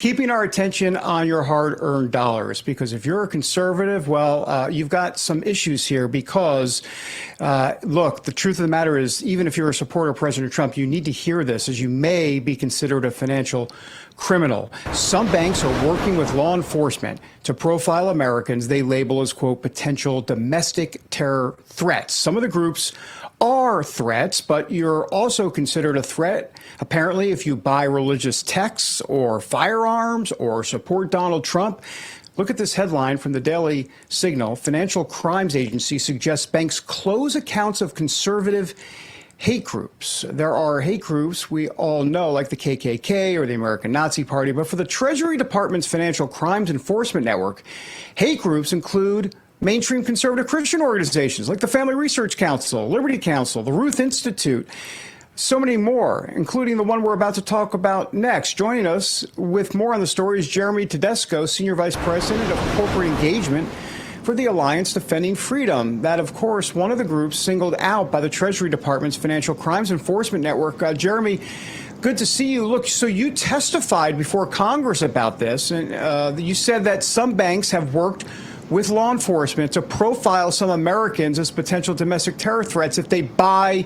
Keeping our attention on your hard-earned dollars, because if you're a conservative, well, you've got some issues here because, look, the truth of the matter is, even if you're a supporter of President Trump, you need to hear this, as you may be considered a financial criminal. Some banks are working with law enforcement to profile Americans they label as, quote, potential domestic terror threats. Some of the groups are threats, but you're also considered a threat, apparently, if you buy religious texts or firearms or support Donald Trump. Look at this headline from the Daily Signal. Financial Crimes Agency suggests banks close accounts of conservative hate groups. There are hate groups we all know, like the KKK or the American Nazi Party, but for the Treasury Department's Financial Crimes Enforcement Network, hate groups include mainstream conservative Christian organizations like the Family Research Council, Liberty Council, the Ruth Institute, so many more, including the one we're about to talk about next. Joining us with more on the story is Jeremy Tedesco, Senior Vice President of Corporate Engagement for the Alliance Defending Freedom. That, of course, one of the groups singled out by the Treasury Department's Financial Crimes Enforcement Network. Jeremy, good to see you. Look, so you testified before Congress about this, and you said that some banks have worked with law enforcement to profile some Americans as potential domestic terror threats if they buy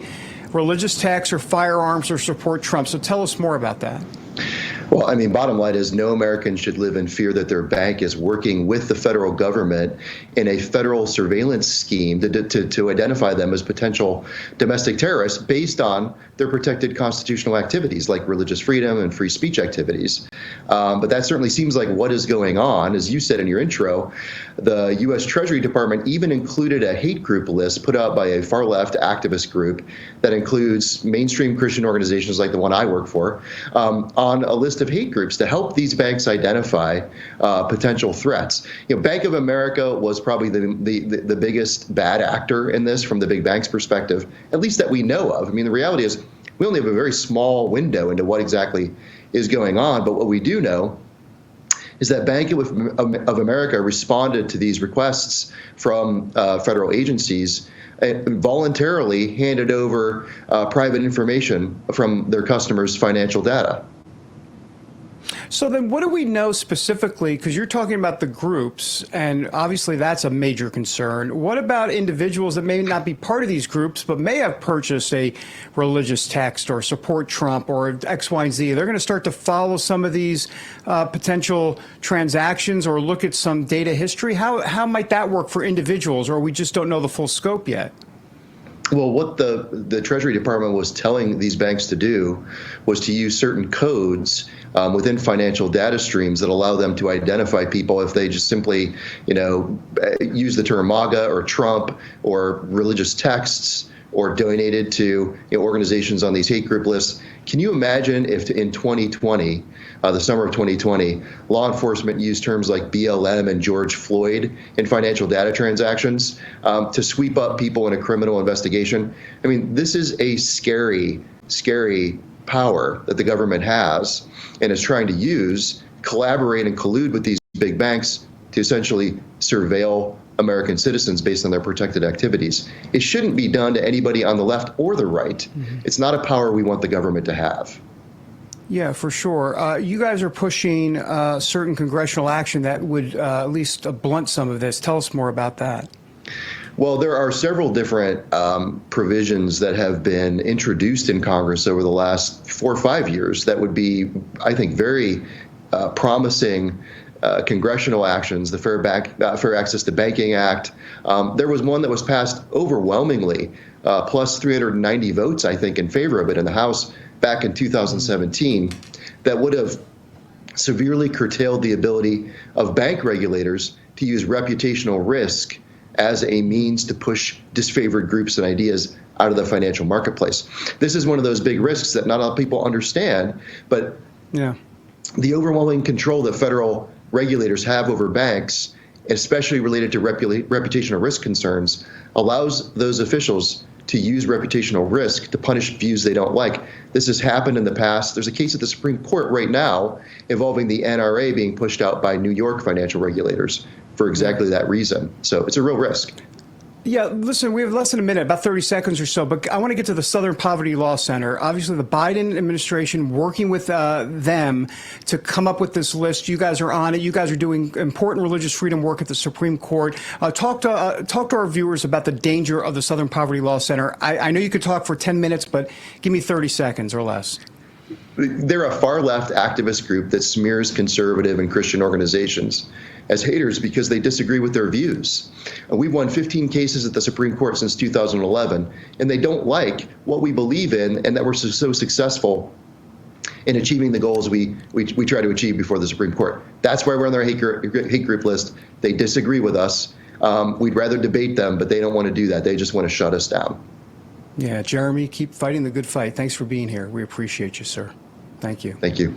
religious texts or firearms or support Trump. So tell us more about that. Well, I mean, bottom line is no American should live in fear that their bank is working with the federal government in a federal surveillance scheme to identify them as potential domestic terrorists based on their protected constitutional activities like religious freedom and free speech activities. But that certainly seems like what is going on. As you said in your intro, the U.S. Treasury Department even included a hate group list put out by a far-left activist group that includes mainstream Christian organizations like the one I work for on a list of hate groups to help these banks identify potential threats. You know, Bank of America was probably the biggest bad actor in this from the big bank's perspective, at least that we know of. I mean, the reality is we only have a very small window into what exactly is going on, but what we do know is that Bank of America responded to these requests from federal agencies and voluntarily handed over private information from their customers' financial data. So then what do we know specifically, because you're talking about the groups, and obviously that's a major concern. What about individuals that may not be part of these groups, but may have purchased a religious text or support Trump or X, Y, and Z? They're going to start to follow some of these potential transactions or look at some data history. How might that work for individuals, or we just don't know the full scope yet? Well, what the Treasury Department was telling these banks to do was to use certain codes within financial data streams that allow them to identify people if they just simply, use the term MAGA or Trump or religious texts or donated to organizations on these hate group lists. Can you imagine if in 2020, the summer of 2020, law enforcement used terms like BLM and George Floyd in financial data transactions to sweep up people in a criminal investigation? I mean, this is a scary, scary power that the government has and is trying to use, collaborate and collude with these big banks to essentially surveil American citizens based on their protected activities. It shouldn't be done to anybody on the left or the right. Mm-hmm. It's not a power we want the government to have. Yeah, for sure. You guys are pushing certain congressional action that would at least blunt some of this. Tell us more about that. Well, there are several different provisions that have been introduced in Congress over the last 4 or 5 years that would be, I think, very promising congressional actions. The Fair Access to Banking Act. There was one that was passed overwhelmingly, plus 390 votes, I think, in favor of it in the House back in 2017, that would have severely curtailed the ability of bank regulators to use reputational risk as a means to push disfavored groups and ideas out of the financial marketplace. This is one of those big risks that not a lot of people understand, but the overwhelming control that federal regulators have over banks, especially related to reputational risk concerns, allows those officials to use reputational risk to punish views they don't like. This has happened in the past. There's a case at the Supreme Court right now involving the NRA being pushed out by New York financial regulators for exactly that reason. So it's a real risk. Yeah, listen, we have less than a minute, about 30 seconds or so, but I want to get to the Southern Poverty Law Center. Obviously, the Biden administration working with them to come up with this list. You guys are on it. You guys are doing important religious freedom work at the Supreme Court. Talk to our viewers about the danger of the Southern Poverty Law Center. I know you could talk for 10 minutes, but give me 30 seconds or less. They're a far-left activist group that smears conservative and Christian organizations as haters because they disagree with their views. We've won 15 cases at the Supreme Court since 2011, and they don't like what we believe in and that we're so successful in achieving the goals we try to achieve before the Supreme Court. That's why we're on their hate group list. They disagree with us. We'd rather debate them, but they don't want to do that. They just want to shut us down. Yeah, Jeremy, keep fighting the good fight. Thanks for being here. We appreciate you, sir. Thank you. Thank you.